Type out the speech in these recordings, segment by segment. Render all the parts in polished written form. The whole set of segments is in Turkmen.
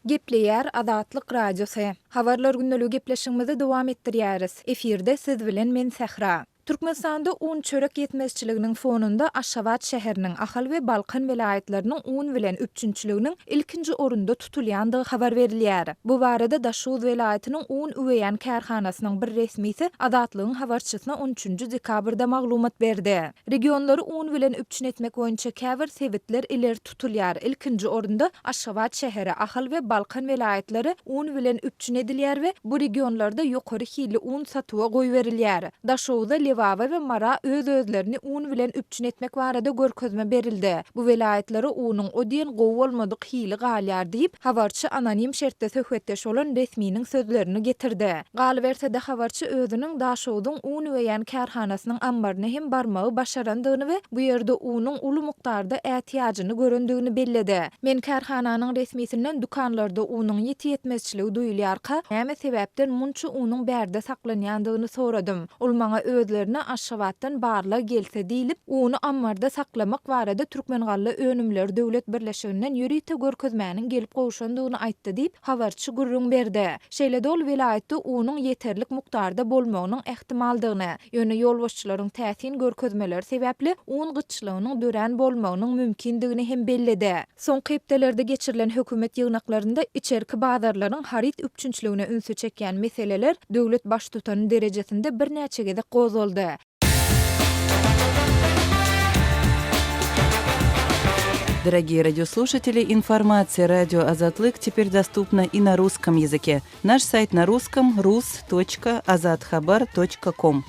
Gepleýär Azatlyk radiosy. Habarlar gündeligi gepleşigimizi dowam etdirýäris. Efirde siz bilen men Sahra. Türkmenistanda un çörek yetmezçiliginiň fonunda Aşgabat şäheriniň Ahalyň we Balkanyň vilayetleriniň un bilen üpjünçiliginiň ilkinji orunda tutulýandygy habar berilýär. Bu barada Daşow vilayetiniň un üweýän kärhanasynyň bir resmisi Azatlygyň habarçysyna 13-nji dekabrda maglumat berdi. Regionlary un bilen üpjün etmek boýunça käbir sebitler ileri tutulýar. İlkinji orunda Aşgabat şäheri, Ahalyň we Balkanyň vilayetleri un bilen üpjün edilýär we bu regionlarda ýokary hili un satywa goýberilýär. Daşowda Lewava ve Mara öz-özlerini un bilen üpjün etmek barada görkezme berildi. Bu vilayetlere unuň odien gowy bolmadyk hili galýar diýip habarçy anonim şertde söhbetdeş bolan resminiň sözlerini getirdi. Galy bersede habarçy özüniň Daşowdyň un weýän kärhanasynyň ambaryna hem barmagy başarandygyny we bu ýerde unuň uly mukdarda ätiýagyny görendigini belledi. Men kärhananyň resmisinden dukanlarda unuň ýetmezçiligi duýulýarka, näme sebäpden munça unuň bärde saklanýandygyny soradym. Ol maňa özleri Aşgabatdan barla gelse diýilip, uny ammarda saklamak barada Türkmengally önümler döwlet birleşiginden ýürite görkezmäniň gelip goşandygyny aýtdy diýip habarçy gurrun berdi. Şeýle ol vilayetde unyň ýeterlik mukdarda bolmagynyň ähtimaldygyny, ýöne ýolbaşçylaryň täsin görkezmeleri sebäpli un gyçylygynyň dören bolmagynyň mümkindigini hem belledi. Soňky hepdelerde geçirilen hökümet ýygnaklaryna içerki bazarlaryň harit üpjünçiligine ünsü çekýän meseleler döwlet baş tutany derejesinde bir näçe gede gozuldy. Дорогие радиослушатели, информация радио «Азатlyk» теперь доступна и на русском языке. Наш сайт на русском rus.azathabar.com.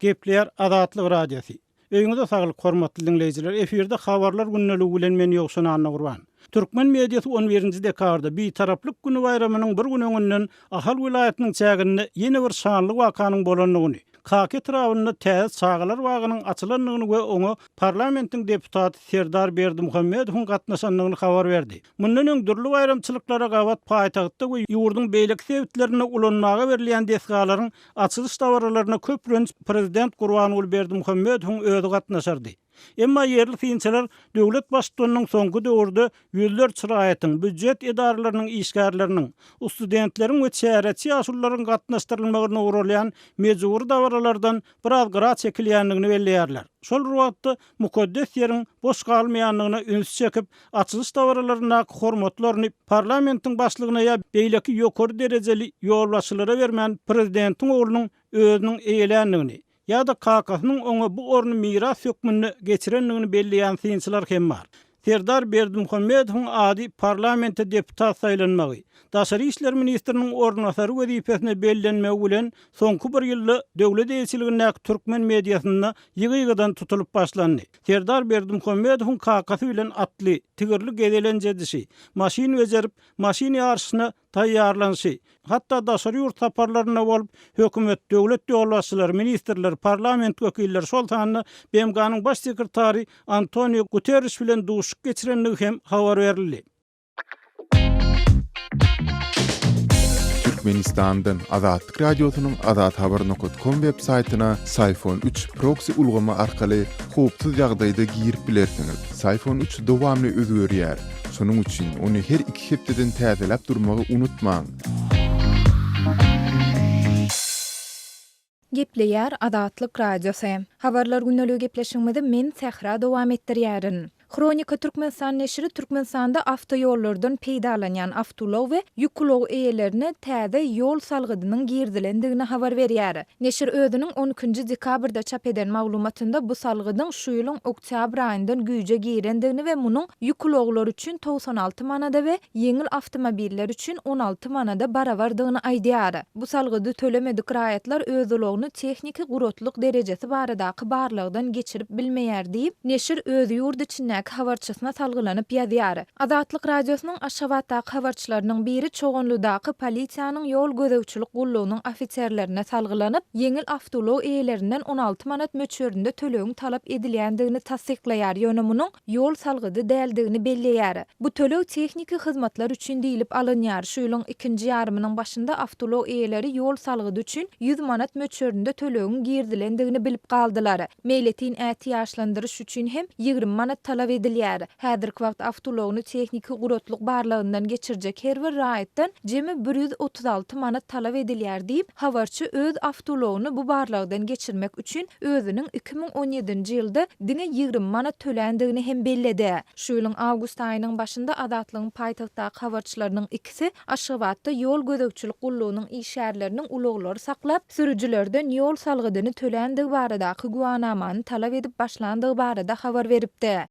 Gepleýär Azatlyk radiosy. Öýüňizde saglyk hormatly dinleýijiler, efirde habarlar gündeligi bilen men ýokşan Anna Gurban. Türkmen mediýasy 11-nji dekabrda bir taraplyk güni bayramynyň bir gün öňünden Ahalyň vilayetyniň çäginde ýene bir şanly wakanyň bolanyny, Kaki etrafynda täze çağalar wagynyň açylandygyny we oňa parlamentiň deputaty Serdar Berdimuhamedow gatnaşandygyny habar berdi. Mundan öň dürli bayramçylyklara gawat paýtagtda we ýurdun beýleki sebitlerine ulanmaga berilýän desgalaryň açylyş dawarlaryna köprünç prezident Gurbanoğlu Berdimuhamedow özü gatnaşardy. Emma yerli fiýinçiler döwlet başçylygynyň soňky döwürde ýüzler çyraýatyň, büdjet edaralarynyň işgärleriniň, studentleriň we çäretçi ýaşullaryň gatnaşdyrylmagyna uğralýan mejbur dawarlardan biraz gyra çekilýändigini belleýärler. Şol wagtda mukaddes ýeriň boş galmaýanlygyna üns çekip, açylyş dawarlaryna hormatlaryny parlamentiň başlygyna ýa beýleki ýokary derejeli ýolbaşçylara bermän prezidentiň oglunyň özüniň eýlendigini ya da kakasynyň oňa bu orny miras hökmüne geçirenligini belleýän fiýinçiler hem bar. Serdar Berdimuhamedow ady parlamente deputat saýlanmagy, Daşary işler ministriniň ornasary wezipesine bellenmegi bilen soňky bir ýylda döwlet eýçiligine türkmen mediýasyna ýygy-ýygydan tutulup başlandy. Serdar Berdimuhamedow kakasy bilen atly, tigirli gedelenjedişi, maşin bejerip, maşin ýarşyna taýýarlanşy, hatda daşary ýurt saparlaryna bolup hökümet, döwlet ýolbaşçylary, ministrler, parlament wekilleri şol tanyny BMG'nyň baş sekretary Antonio Guterres bilen duşuk geçirenligi hem habar berildi. Türkmenistan'dan Azatlyk radiosynyň azathabar.com web saytyna iPhone 3 proxy ulgama arkaly howpsuz ýagdaýda girip bilersiňiz. iPhone 3 dowamly özgörýär. Şonuň üçin ony her 2 hepdeden täzeläp durmagy unutmaň. Gepleýär Azatlyk radiosy. Habarlar gündeligi gepleşigimizde men Sahra dowam etdirýärin. Kronika Türkmenistan neşri Türkmenistanda avtoyollardan peýdalanýan avtolog we ýüklog eýelerini täze ýol salgydynyň girdilendigini habar berýär. Neşir özüniň 12-nji dekabrda çap eden maglumatynda bu salgydyň şu ýylyň oktyabr aýyndan güýje girendigini we munyň ýükloglar üçin 96 manada we ýeňil awtomobiller üçin 16 manada barabardygyny aýdýar. Bu salgydy tölemedik raýatlar özülogyny texniki gurutluk derejesi baradaky barlygdan geçirip bilmeýär diýip neşir öz ýurt içinde näki habarçysyna salgylanyp ýazýar. Azatlyk radiosynyň Aşgabadyň habarçylarynyň biri çoğunludaky polisiýanyň ýol gözegçilik gullugynyň ofitserlerine salgylanyp, ýeňil awtolog eýelerinden 16 manat möçberinde tölegiň talap edilýändigini tasdikleýär ýöne munyň ýol salgydy däldigini belleýär. Bu töleg texniki hyzmatlar üçin diýilip alynýar. Şu ýylyň ikinji ýarymynyň başynda awtolog eýeleri ýol salgydy üçin 100 manat möçberinde tölegiň girdilendigini bilip galdylar. Meýletin äti ýaşlandyryş üçin hem 20 manat talap edilýär. Häzirki wagt awtologny texniki gurutluk barlygyndan geçirjek her bir raýatdan jemi 136 manat talap edilýär diýip habarçy öz awtologny bu barlygdan geçirmek üçin özüniň 2017-nji ýylda diňe 20 manat töländigini hem belledi. Şu ýylyň awgust aýynyň başynda Azatlygyň paýtagtdaky habarçylarynyň ikisi Aşgabadda ýol gözegçilik gullugynyň işärleriniň uloglary saklap, sürüjilerden ýol salgydyny töländigi baradaky guwanamany talap edip başlandygy barada habar beripdi.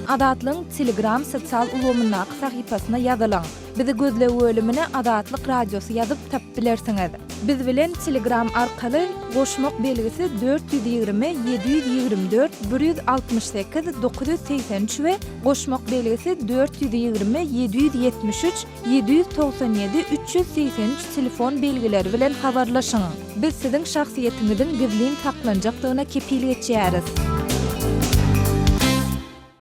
Azatlyň Telegram sosial ulgamynyň sahypasyna ýazylaň. Bizi gözlegi bölümine Azatlyk radiosu ýazyp tap bilersiňiz. Biz bilen Telegram arkaly goşmak belgisi 420 724 168 983 we goşmak belgisi 420 773 797 383 telefon belgileri bilen habarlaşyň. Biz siziň şahsiýetiňiziň gizlin saklanjakdygyna kepil geçýäris.